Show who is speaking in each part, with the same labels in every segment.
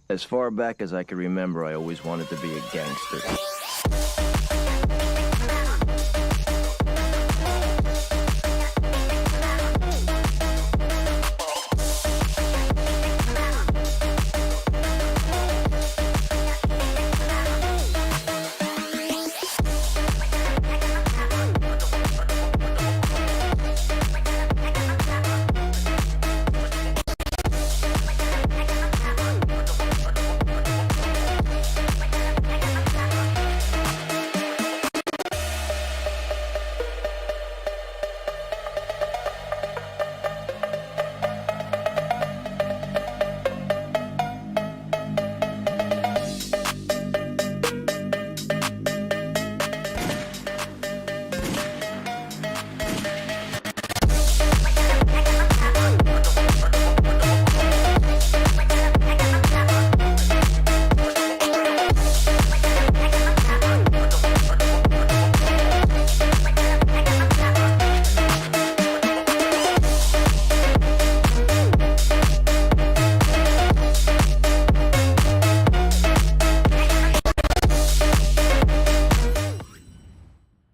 Speaker 1: As far back as I can remember, I always wanted to be a gangster.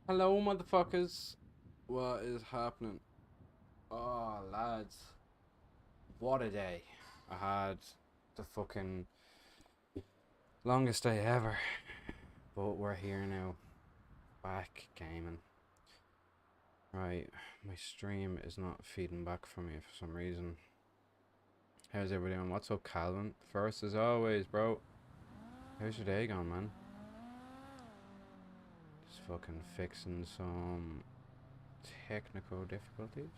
Speaker 2: Hello, motherfuckers. What is happening? Oh, lads. What a day. I had the fucking longest day ever. But we're here now. Back gaming. Right. My stream is not feeding back for me for some reason. How's everybody doing? What's up, Calvin? First as always, bro. How's your day going, man? Just fucking fixing some technical difficulties.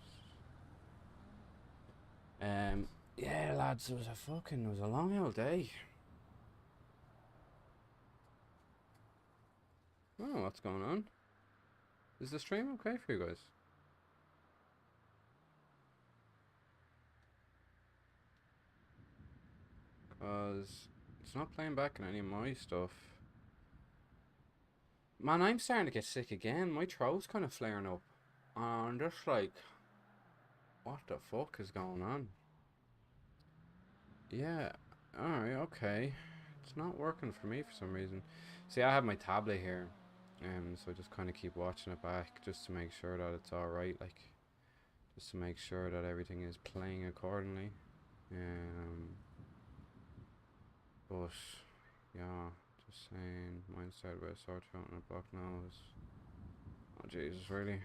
Speaker 2: Yeah, lads, it was a long old day. Oh, what's going on? Is the stream okay for you guys? Cause it's not playing back in any of my stuff. Man, I'm starting to get sick again. My throat's kind of flaring up. I'm just like, what the fuck is going on? Yeah, alright, okay. It's not working for me for some reason. See, I have my tablet here. So I just kind of keep watching it back just to make sure that it's alright, like, just to make sure that everything is playing accordingly. But, yeah, just saying, mine started with a sore throat and a blocked nose. Oh, Jesus, really?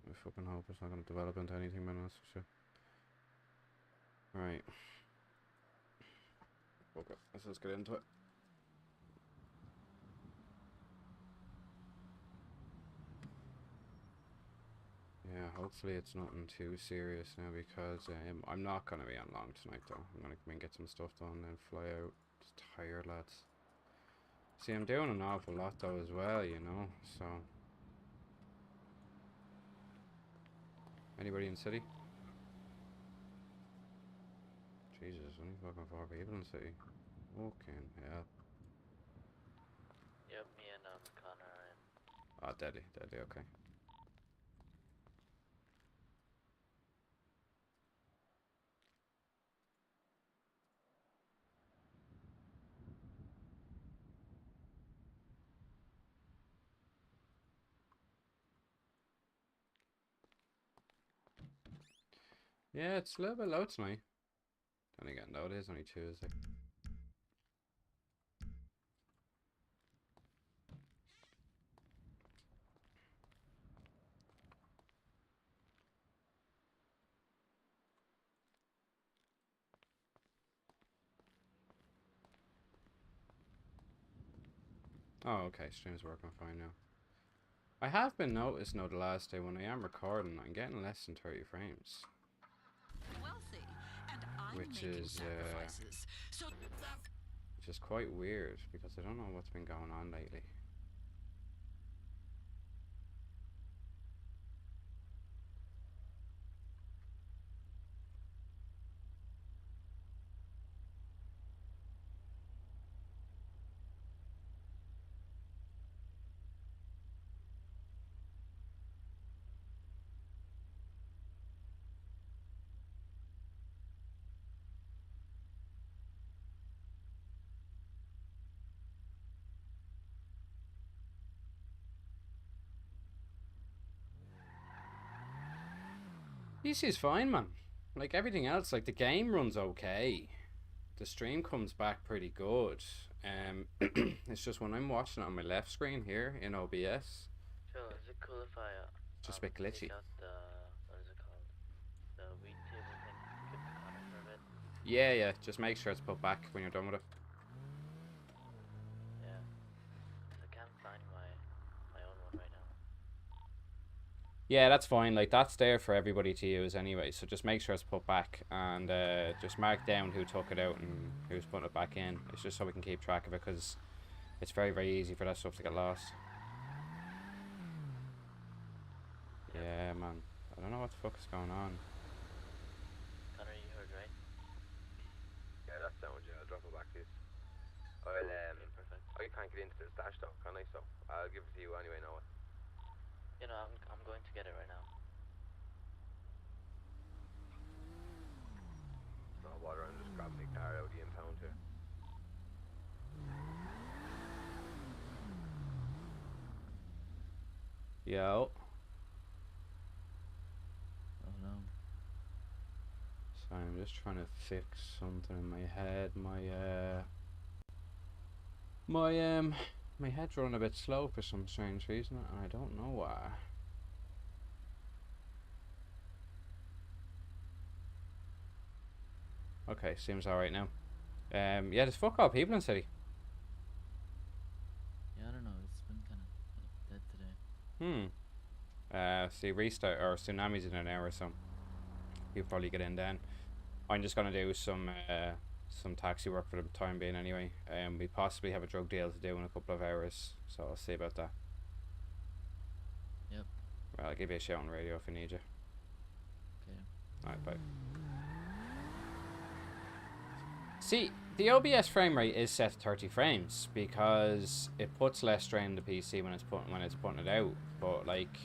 Speaker 2: I fucking hope it's not going to develop into anything, man, that's for sure. Right. Okay, let's just get into it. Yeah, hopefully it's nothing too serious now because I'm not going to be on long tonight though. I'm going to come and get some stuff done and then fly out. Just tired, lads. See, I'm doing an awful lot though as well, you know, so... Anybody in the city? Jesus, only fucking 4 people in the city. Fucking hell.
Speaker 3: Yep, me and Connor and...
Speaker 2: Ah, deadly, okay. Yeah, it's a little bit low tonight. Then again, though, it is only Tuesday. Oh, okay, stream's working fine now. I have been noticing though the last day when I am recording, I'm getting less than 30 frames. Which is quite weird because I don't know what's been going on lately. PC's fine, man. Like everything else, like the game runs okay. The stream comes back pretty good. It's just when I'm watching it on my left screen here in OBS,
Speaker 3: Phil, is it cool if I
Speaker 2: it's just a bit glitchy.
Speaker 3: take out the what is it called? The wheat table thing. Give to Connor for a bit.
Speaker 2: Yeah, yeah. Just make sure it's put back when you're done with it.
Speaker 3: Yeah. 'Cause I can't find my own one right now.
Speaker 2: Yeah, that's fine. Like that's there for everybody to use anyway. So just make sure it's put back and just mark down who took it out and who's putting it back in. It's just so we can keep track of it because it's very, very easy for that stuff to get lost. Yeah, man. I don't know what the fuck is going on.
Speaker 3: Connor, you heard right?
Speaker 4: Yeah, that's sound. Yeah, I'll drop it back to you.
Speaker 3: Perfect.
Speaker 4: I can't get into the stash though, can I? So I'll give it to you anyway. Now.
Speaker 3: You know, I'm going to get it right now.
Speaker 4: No bother. I'm just grabbing my car out of the impound here.
Speaker 2: Yo.
Speaker 1: Oh no.
Speaker 2: Sorry, I'm just trying to fix something in my head. My head's running a bit slow for some strange reason, and I don't know why. Okay, seems alright now. Yeah, there's fuck all people in city.
Speaker 5: Yeah, I don't know. It's been kind of dead today.
Speaker 2: See, restart or tsunamis in an hour or so. You'll probably get in then. I'm just gonna do some taxi work for the time being anyway. We possibly have a drug deal to do in a couple of hours, so I'll see about that.
Speaker 5: Yep.
Speaker 2: Well, I'll give you a shout on the radio if I need you.
Speaker 5: Okay.
Speaker 2: Alright, bye. See, the OBS frame rate is set to 30 frames because it puts less strain on the PC when it's putting it out. But like,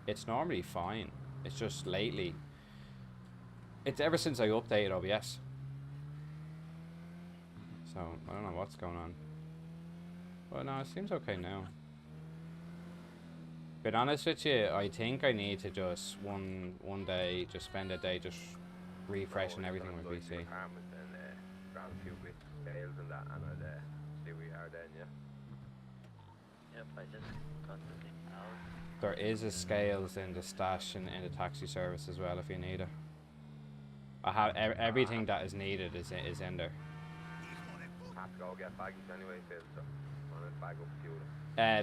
Speaker 2: it's normally fine. It's just lately. It's ever since I updated OBS. So I don't know what's going on. But no, it seems okay now. Being honest with you, I think I need to just one day just spend a day just refreshing everything with PC.
Speaker 4: Grab a few bits, scales and that, and I'll see where we are then, yeah?
Speaker 3: Yep, I just got the thing out.
Speaker 2: There is a scales in the stash in the taxi service as well if you need it. I have everything that is needed is in there.
Speaker 4: Have to go get baggies anyway, Phil, so I'm gonna bag up a few of them.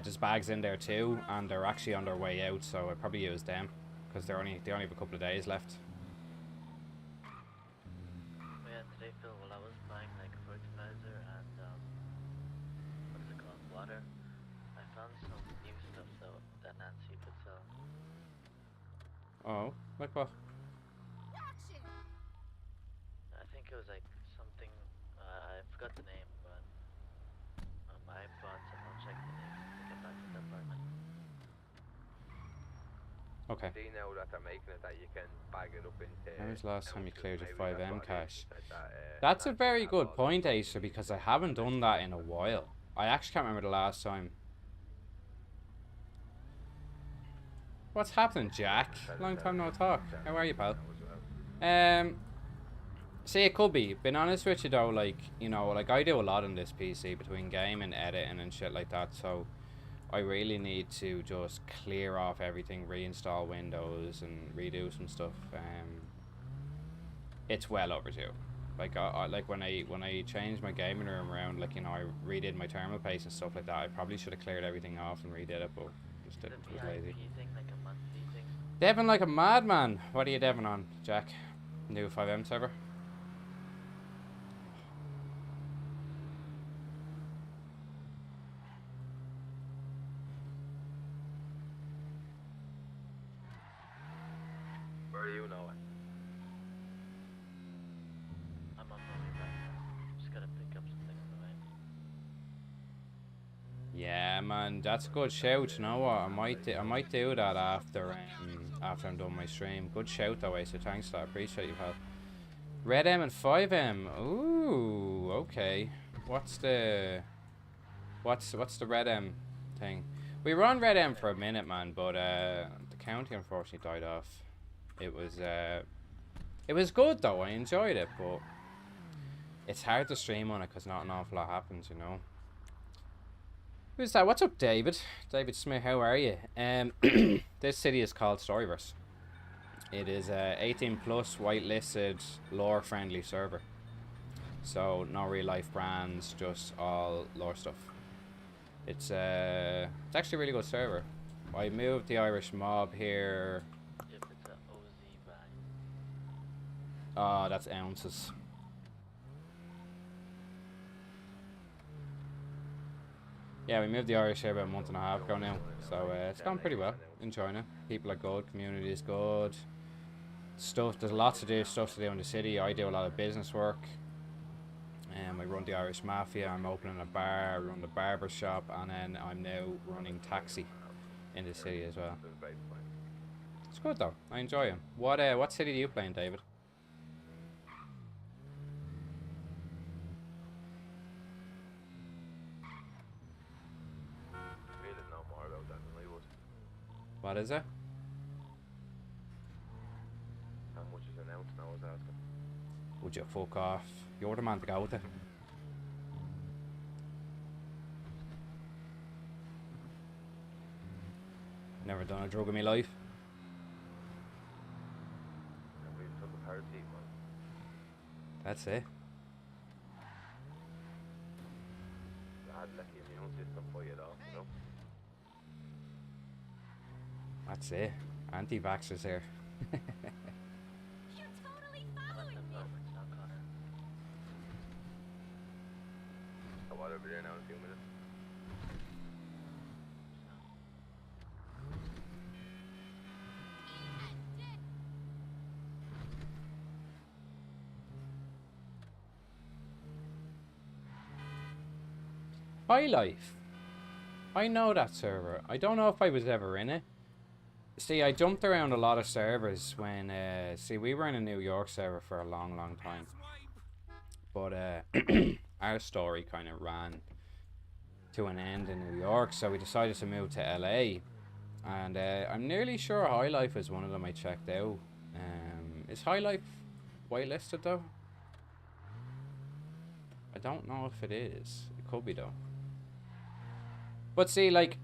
Speaker 2: There's bags in there too, and they're actually on their way out, so I probably use them because they only have a couple of days left.
Speaker 3: Yeah, today, Phil, while I was buying like fertilizer and what is it called, water, I found some new stuff that Nancy could sell.
Speaker 2: Oh, like what?
Speaker 3: I think it was like something, I forgot the name, but I bought some. I'll check the name to get back to the apartment.
Speaker 2: Okay.
Speaker 4: See now that they're making it that you can bag it up into...
Speaker 2: When was the last time you cleared your
Speaker 4: maybe that's
Speaker 2: 5M
Speaker 4: what it
Speaker 2: cache?
Speaker 4: is, that,
Speaker 2: That's a
Speaker 4: Nancy
Speaker 2: very
Speaker 4: had
Speaker 2: good
Speaker 4: all
Speaker 2: point,
Speaker 4: those
Speaker 2: Acer, because I haven't done that in a while. I actually can't remember the last time. What's happening, Jack? Long time no talk. How are you, pal? See, it could be. Being honest with you though, like, you know, like I do a lot on this PC between game and editing and shit like that, so I really need to just clear off everything, reinstall Windows and redo some stuff. It's well overdue. Like like when I changed my gaming room around, like, you know, I redid my thermal paste and stuff like that. I probably should have cleared everything off and redid it, but just
Speaker 3: The
Speaker 2: didn't. Was lazy.
Speaker 3: VIP thing, like a monthly thing.
Speaker 2: Devin like a madman. What are you deving on, Jack? New 5M server?
Speaker 4: Where are you now?
Speaker 3: I'm on my way back now. Just gotta pick up something on the way.
Speaker 2: Yeah, man, that's a good shout. You know what? I might do that after I'm done my stream. Good shout that way. So thanks for that. Appreciate you, pal. Red M and 5M. Ooh, okay. What's the Red M thing? We were on Red M for a minute, man, but the county unfortunately died off. It was good though. I enjoyed it, but it's hard to stream on it because not an awful lot happens, you know. Who's that? What's up, David? David Smith, how are you? This city is called StoryVerse. It is a 18 plus whitelisted lore friendly server. So no real life brands, just all lore stuff. It's actually a really good server. I moved the Irish mob here.
Speaker 3: If it's a OZ bag.
Speaker 2: Oh, that's ounces. Yeah, we moved the Irish here about a month and a half ago now, so it's gone pretty well. Enjoying it. People are good, community is good. There's lots to do, stuff to do in the city. I do a lot of business work. I run the Irish Mafia, I'm opening a bar, I run the barber shop, and then I'm now running taxi in the city as well. It's good though, I enjoy it. What city do you play in, David? What is it?
Speaker 4: How much is an ounce now, I was asking.
Speaker 2: Would you fuck off? You're the man to go with it. Never done a drug in my life.
Speaker 4: We took a paracetamol.
Speaker 2: That's it.
Speaker 4: I had like the immune system fight it off, you know?
Speaker 2: That's it. Anti-vaxxers here.
Speaker 3: Let them know it's not Connor.
Speaker 4: I want over there now in a few minutes.
Speaker 2: High Life. I know that server. I don't know if I was ever in it. See, I jumped around a lot of servers when, see, we were in a New York server for a long, long time. But, our story kind of ran to an end in New York, so we decided to move to LA. And, I'm nearly sure High Life is one of them I checked out. Is High Life whitelisted, though? I don't know if it is. It could be, though. But see, like,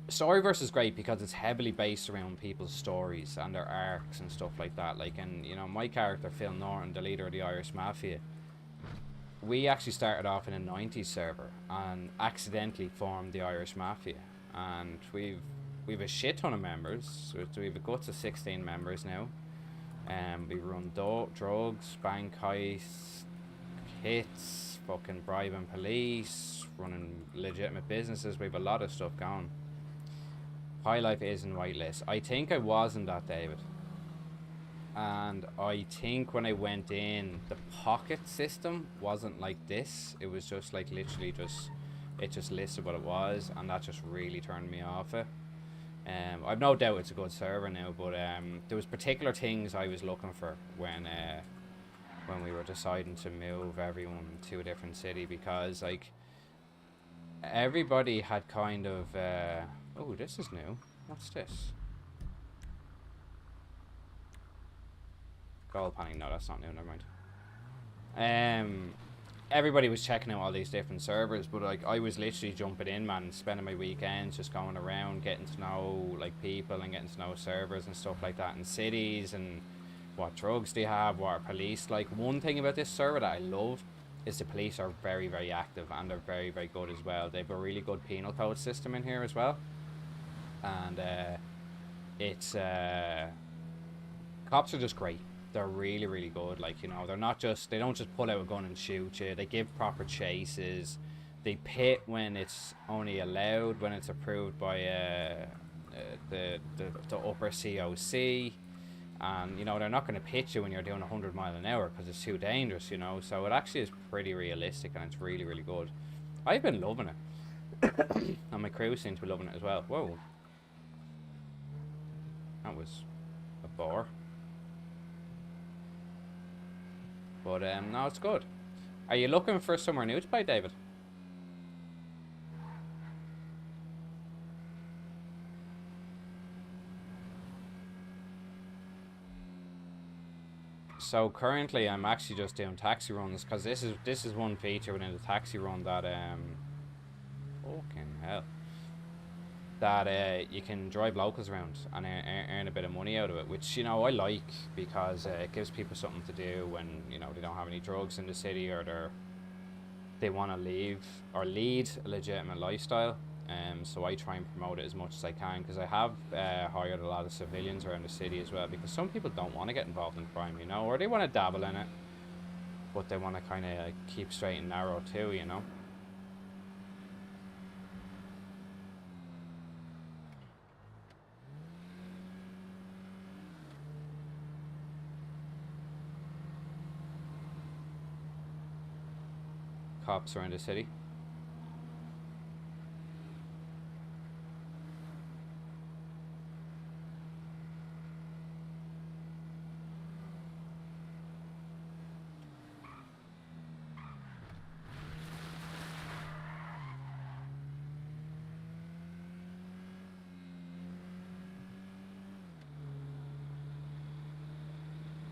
Speaker 2: StoryVerse is great because it's heavily based around people's stories and their arcs and stuff like that. Like, and you know, my character Phil Norton, the leader of the Irish Mafia, we actually started off in a 90s server and accidentally formed the Irish Mafia, and we've a shit ton of members. So we've a guts of 16 members now. We run drugs, bank heists, hits, fucking bribing police, running legitimate businesses. We have a lot of stuff going. High Life isn't whitelist. I think I wasn't that, David. And I think when I went in, the pocket system wasn't like this. It was just like literally just, it just listed what it was, and that just really turned me off it. I've no doubt it's a good server now, but there was particular things I was looking for when we were deciding to move everyone to a different city, because like everybody had kind of oh, this is new. What's this? Gold panning. No, that's not new. Never mind. Everybody was checking out all these different servers, but like I was literally jumping in, man, spending my weekends just going around, getting to know like people and getting to know servers and stuff like that, in cities, and what drugs they have, what are police like. One thing about this server that I love is the police are very, very active, and they're very, very good as well. They have a really good penal code system in here as well, and it's cops are just great. They're really, really good. Like, you know, they're not just, they don't just pull out a gun and shoot you. They give proper chases. They pit when it's only allowed, when it's approved by the upper COC. And, you know, they're not going to pitch you when you're doing 100 miles an hour because it's too dangerous, you know. So it actually is pretty realistic, and it's really, really good. I've been loving it. And my crew seems to be loving it as well. Whoa. That was a bore. But, no, it's good. Are you looking for somewhere new to play, David? So currently I'm actually just doing taxi runs, because this is one feature within the taxi run that fucking hell, that you can drive locals around and earn a bit of money out of it, which, you know, I like, because it gives people something to do when, you know, they don't have any drugs in the city, or they want to leave or lead a legitimate lifestyle. So I try and promote it as much as I can, because I have hired a lot of civilians around the city as well, because some people don't want to get involved in crime, you know, or they want to dabble in it, but they want to kind of keep straight and narrow too, you know. Cops around the city.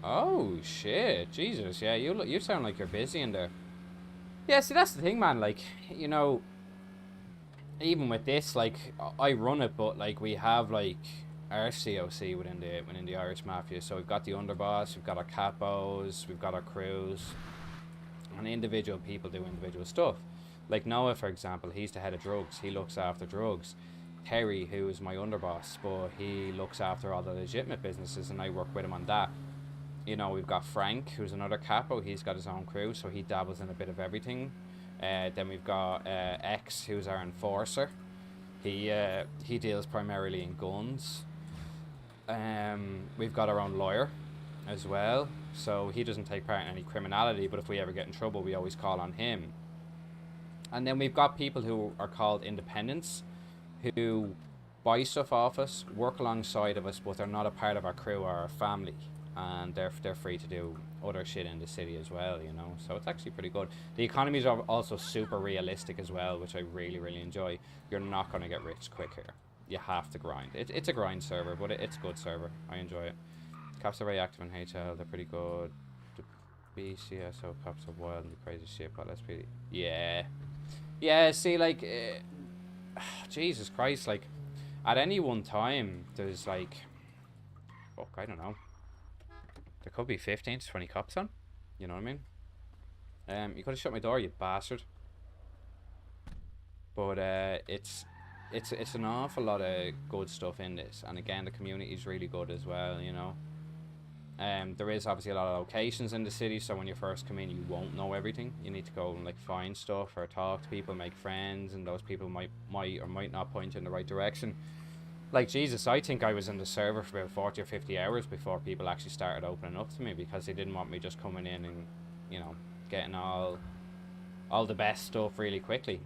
Speaker 2: Oh shit, Jesus, yeah, you sound like you're busy in there. Yeah, see, that's the thing, man. Like, you know, even with this, like, I run it, but like we have like our COC within the Irish Mafia. So we've got the underboss, we've got our capos, we've got our crews, and individual people do individual stuff. Like Noah, for example, he's the head of drugs. He looks after drugs. Terry, who is my underboss, but he looks after all the legitimate businesses, and I work with him on that. You know, we've got Frank, who's another capo. He's got his own crew, so he dabbles in a bit of everything. Then we've got X, who's our enforcer. He deals primarily in guns. We've got our own lawyer as well, so he doesn't take part in any criminality, but if we ever get in trouble, we always call on him. And then we've got people who are called independents, who buy stuff off us, work alongside of us, but they're not a part of our crew or our family. And they're free to do other shit in the city as well, you know, so it's actually pretty good. The economies are also super realistic as well, which I really enjoy. You're not going to get rich quick here. You have to grind. It's a grind server, but it's a good server. I enjoy it. Cops are very active in HL. They're pretty good. The BCSO cops are wild and crazy shit, but let's be... Yeah, see, like, Jesus Christ, like, at any one time, there's like, fuck, I don't know. There could be 15 to 20 cops on. You know what I mean? You could have shut my door, you bastard. But it's an awful lot of good stuff in this, and again, the community is really good as well. You know, there is obviously a lot of locations in the city, so when you first come in, you won't know everything. You need to go and like find stuff or talk to people, make friends, and those people might or might not point you in the right direction. Like, Jesus, I think I was in the server for about 40 or 50 hours before people actually started opening up to me, because they didn't want me just coming in and, you know, getting all the best stuff really quickly.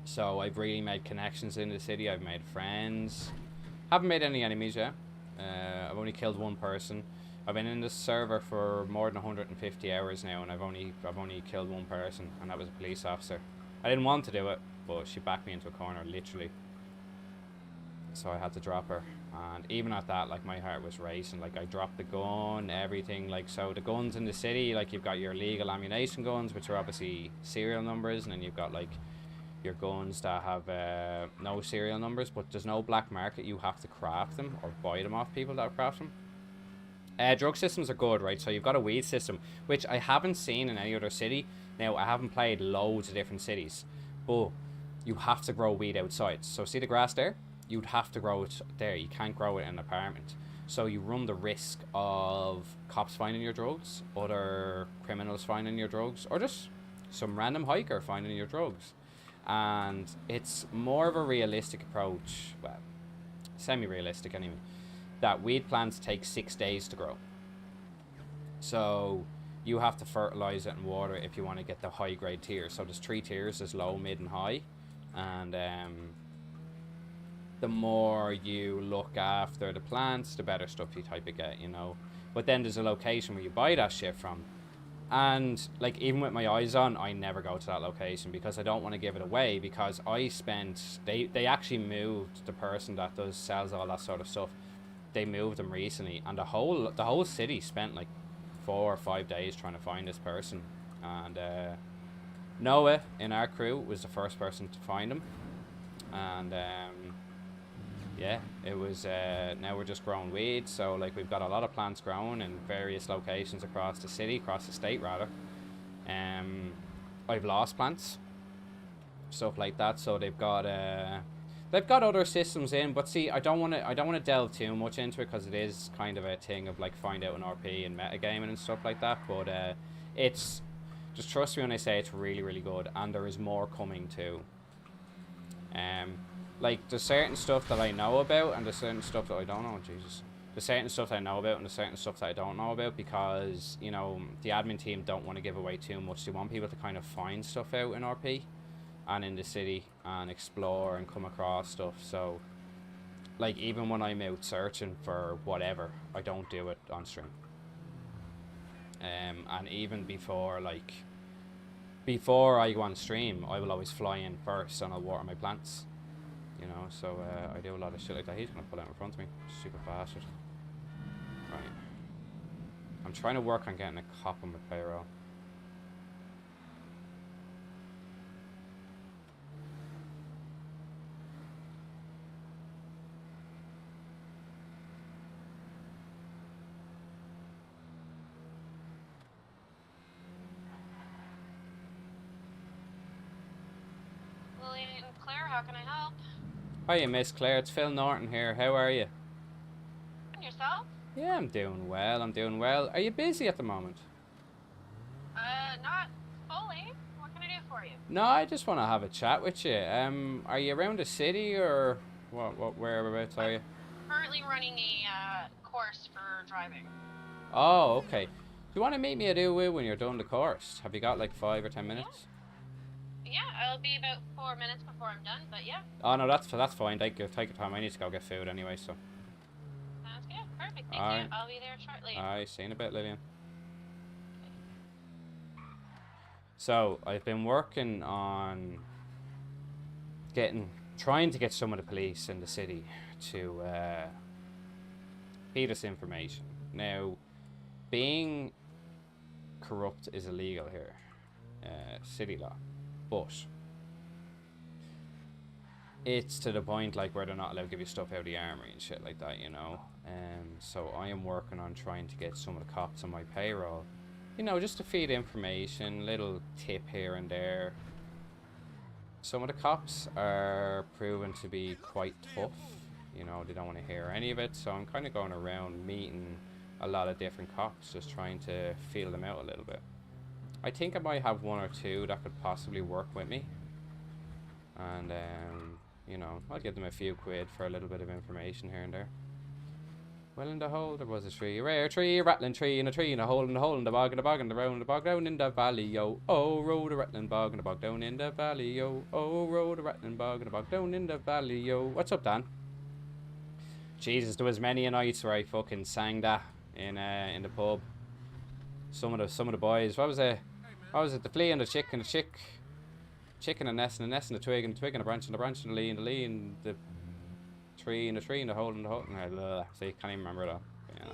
Speaker 2: So I've really made connections in the city. I've made friends. Haven't made any enemies yet. I've only killed one person. I've been in this server for more than 150 hours now, and I've only killed one person, and that was a police officer. I didn't want to do it, but she backed me into a corner, literally. So I had to drop her, and even at that, like, my heart was racing. Like, I dropped the gun, everything. Like, so the guns in the city, like, you've got your legal ammunition guns, which are obviously serial numbers, and then you've got like your guns that have no serial numbers, but there's no black market. You have to craft them or buy them off people that craft them. Drug systems are good, right? So you've got a weed system, which I haven't seen in any other city. Now, I haven't played loads of different cities, but you have to grow weed outside. So see the grass there? You'd have to grow it there. You can't grow it in an apartment. So you run the risk of cops finding your drugs, other criminals finding your drugs, or just some random hiker finding your drugs. And it's more of a realistic approach, well, semi-realistic anyway, that weed plants take 6 days to grow. So you have to fertilize it and water it if you want to get the high grade tiers. So there's 3 tiers, there's low, mid and high. And the more you look after the plants, the better stuff you type of get, you know. But then there's a location where you buy that shit from. And like, even with my eyes on, I never go to that location because I don't want to give it away, because I spent, they actually moved the person that sells all that sort of stuff. They moved them recently, and the whole city spent like 4 or 5 days trying to find this person, and Noah in our crew was the first person to find him, and yeah, it was. Now we're just growing weed, so like we've got a lot of plants growing in various locations across the city, across the state rather. I've lost plants, stuff like that. So they've got other systems in, but see, I don't want to delve too much into it because it is kind of a thing of like find out an RP and metagaming and stuff like that. But it's just trust me when I say it's really really good, and there is more coming too. Like there's certain stuff that I know about, and there's certain stuff that I don't know. Jesus. There's certain stuff that I know about, and there's certain stuff that I don't know about because, you know, the admin team don't want to give away too much. They want people to kind of find stuff out in RP and in the city and explore and come across stuff. So, like, even when I'm out searching for whatever, I don't do it on stream. And even before I go on stream, I will always fly in first and I'll water my plants. You know, so I do a lot of shit like that. He's gonna pull out in front of me. Stupid bastard. Right. I'm trying to work on getting a cop on my payroll.
Speaker 6: Lillian and Claire, how can I help?
Speaker 2: Hiya, Miss Claire. It's Phil Norton here. How are you?
Speaker 6: And yourself?
Speaker 2: Yeah, I'm doing well. I'm doing well. Are you busy at the moment?
Speaker 6: Not fully. What can I do for you?
Speaker 2: No, I just want to have a chat with you. Are you around the city or whereabouts are you?
Speaker 6: Currently running a course for driving.
Speaker 2: Oh, okay. Do you want to meet me at Uwu when you're done the course? Have you got like 5 or 10 minutes?
Speaker 6: Yeah, it'll be about 4 minutes before I'm done, but yeah.
Speaker 2: Oh no, that's fine. Take your time. I need to go get food anyway, so.
Speaker 6: Sounds good. Perfect. Thank
Speaker 2: Alright.
Speaker 6: you. I'll be there shortly.
Speaker 2: Alright, see you in a bit, Lillian. So, I've been working on trying to get some of the police in the city to feed us information. Now, being corrupt is illegal here, city law, but it's to the point like where they're not allowed to give you stuff out of the armory and shit like that, you know. So I am working on trying to get some of the cops on my payroll, you know, just to feed information, little tip here and there. Some of the cops are proven to be quite tough, you know, they don't want to hear any of it, so I'm kind of going around meeting a lot of different cops, just trying to feel them out a little bit. I think I might have 1 or 2 that could possibly work with me, and you know, I'll give them a few quid for a little bit of information here and there. Well, in the hole there was a tree, a rare tree, a rattling tree, and a tree, and a hole in the hole, in the bog, and the bog, and the round, the bog down in the valley, yo. Oh, road a rattling bog, and the bog down in the valley, yo. Oh, road a rattling bog, and the bog down in the valley, yo. What's up, Dan? Jesus, there was many a nights where I fucking sang that in the pub. Some of the boys. What was it? The flea and the chick and the chick. Chicken and nest and the nest and the twig and the twig and the branch and the branch and the lee and the lee and the tree and the tree and the hole and the hole and see, can't even remember it all. Yeah.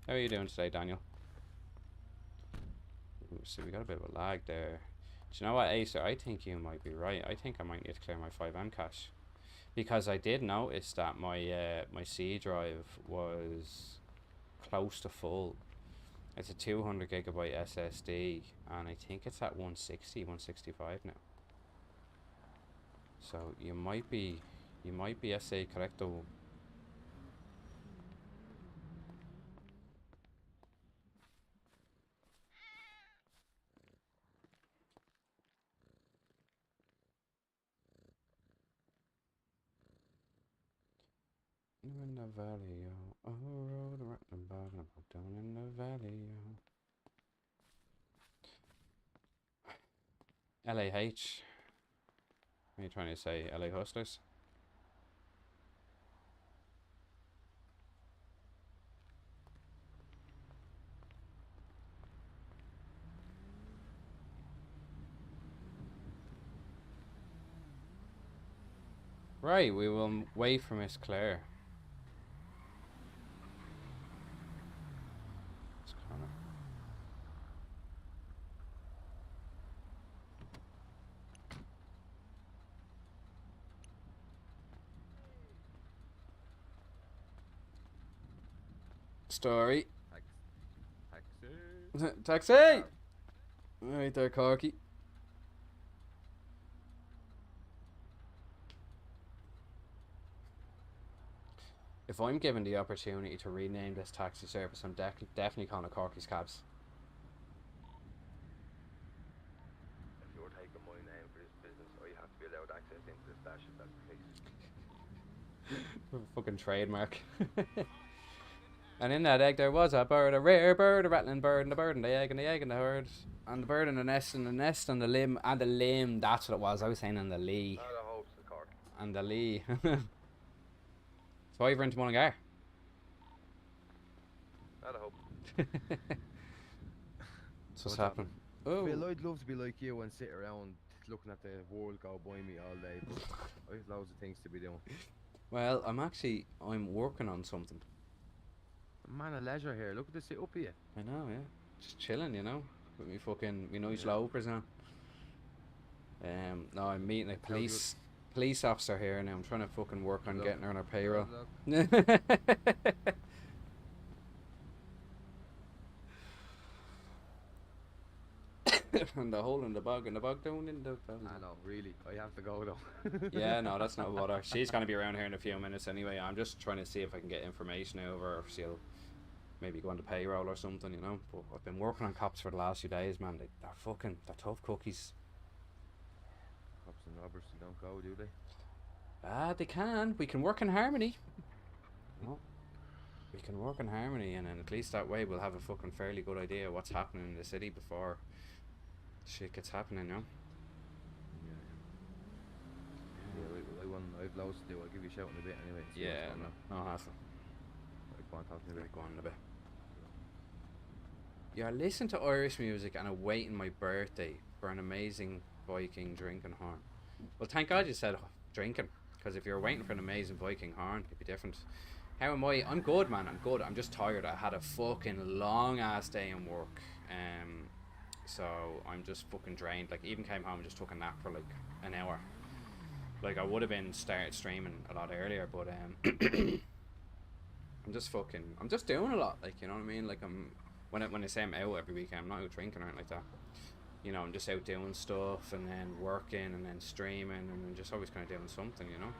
Speaker 2: How are you doing today, Daniel? Ooh, see, we got a bit of a lag there. Do you know what, Acer? I think you might be right. I think I might need to clear my 5M cache, because I did notice that my my C drive was close to full. It's a 200 gigabyte SSD, and I think it's at 160, 165 now. So you might be SA correcto. In the valley, yo. Oh, road right the bottom, down in the valley, yo. LAH. What are you trying to say? LA Hustlers? Right, we will wait for Miss Claire. Story.
Speaker 4: Taxi.
Speaker 2: Taxi! Right there, Corky. If I'm given the opportunity to rename this taxi service, I'm definitely calling it Corky's Cabs.
Speaker 4: If you're taking my name for this business, I have to be allowed access into the stash if that's the case.
Speaker 2: Fucking trademark. And in that egg there was a bird, a rare bird, a rattling bird, and the bird and the egg, and the egg and the herd, and the bird and the nest, and the nest, and the limb, and the limb. That's what it was. I was saying, and the lee,
Speaker 4: Not a hopes of Cork.
Speaker 2: and the lee. So over into Mullingar.
Speaker 4: Not a hope.
Speaker 2: That's what's happening. Oh,
Speaker 7: Bill, I'd love to be like you and sit around looking at the world go by me all day, but I have loads of things to be doing.
Speaker 2: well, I'm working on something.
Speaker 7: Man of leisure here, look at this sit up here.
Speaker 2: I know, yeah. Just chilling, you know, with me fucking, me nice loafers on. No, I'm meeting a police officer here now. I'm trying to fucking work on
Speaker 7: Look,
Speaker 2: getting her on her payroll.
Speaker 7: Look.
Speaker 2: And the hole in the bog, and the bog down in the...
Speaker 7: I know, really, I have to go though.
Speaker 2: Yeah, no, that's not what she's going to be around here in a few minutes anyway. I'm just trying to see if I can get information over, or if she'll maybe go on the payroll or something, you know. But I've been working on cops for the last few days, man. They're tough cookies.
Speaker 7: Cops and robbers, they don't go, do they?
Speaker 2: They can. We can work in harmony. No. We can work in harmony, and then at least that way we'll have a fucking fairly good idea of what's happening in the city before shit gets happening, you know.
Speaker 7: I've loads to do. I'll give you a shout in a bit anyway. See
Speaker 2: Yeah,
Speaker 7: what's going on.
Speaker 2: no hassle.
Speaker 7: Right, go on, talk to me a bit.
Speaker 2: Go on in a bit. You're listening to Irish music and awaiting my birthday for an amazing Viking drinking horn. Well, thank God you said drinking, because if you're waiting for an amazing Viking horn, it'd be different. How am I? I'm good, man. I'm good. I'm just tired. I had a fucking long ass day in work. So I'm just fucking drained. Like, even came home and just took a nap for like an hour. Like, I would have been started streaming a lot earlier, but I'm just doing a lot. Like, you know what I mean? Like, when I say I'm out every weekend, I'm not out drinking or anything like that. You know, I'm just out doing stuff and then working and then streaming and then just always kind of doing something, you know.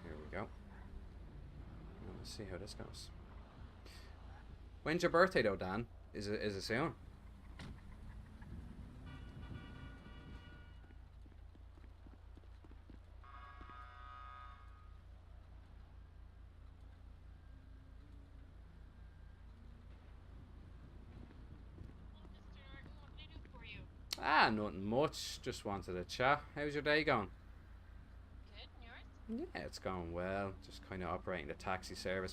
Speaker 2: Here we go. Let's see how this goes. When's your birthday though, Dan? Is it soon? Nothing much. Just wanted to chat. How's your day going?
Speaker 6: Good, and yours?
Speaker 2: Yeah, it's going well. Just kind of operating the taxi service.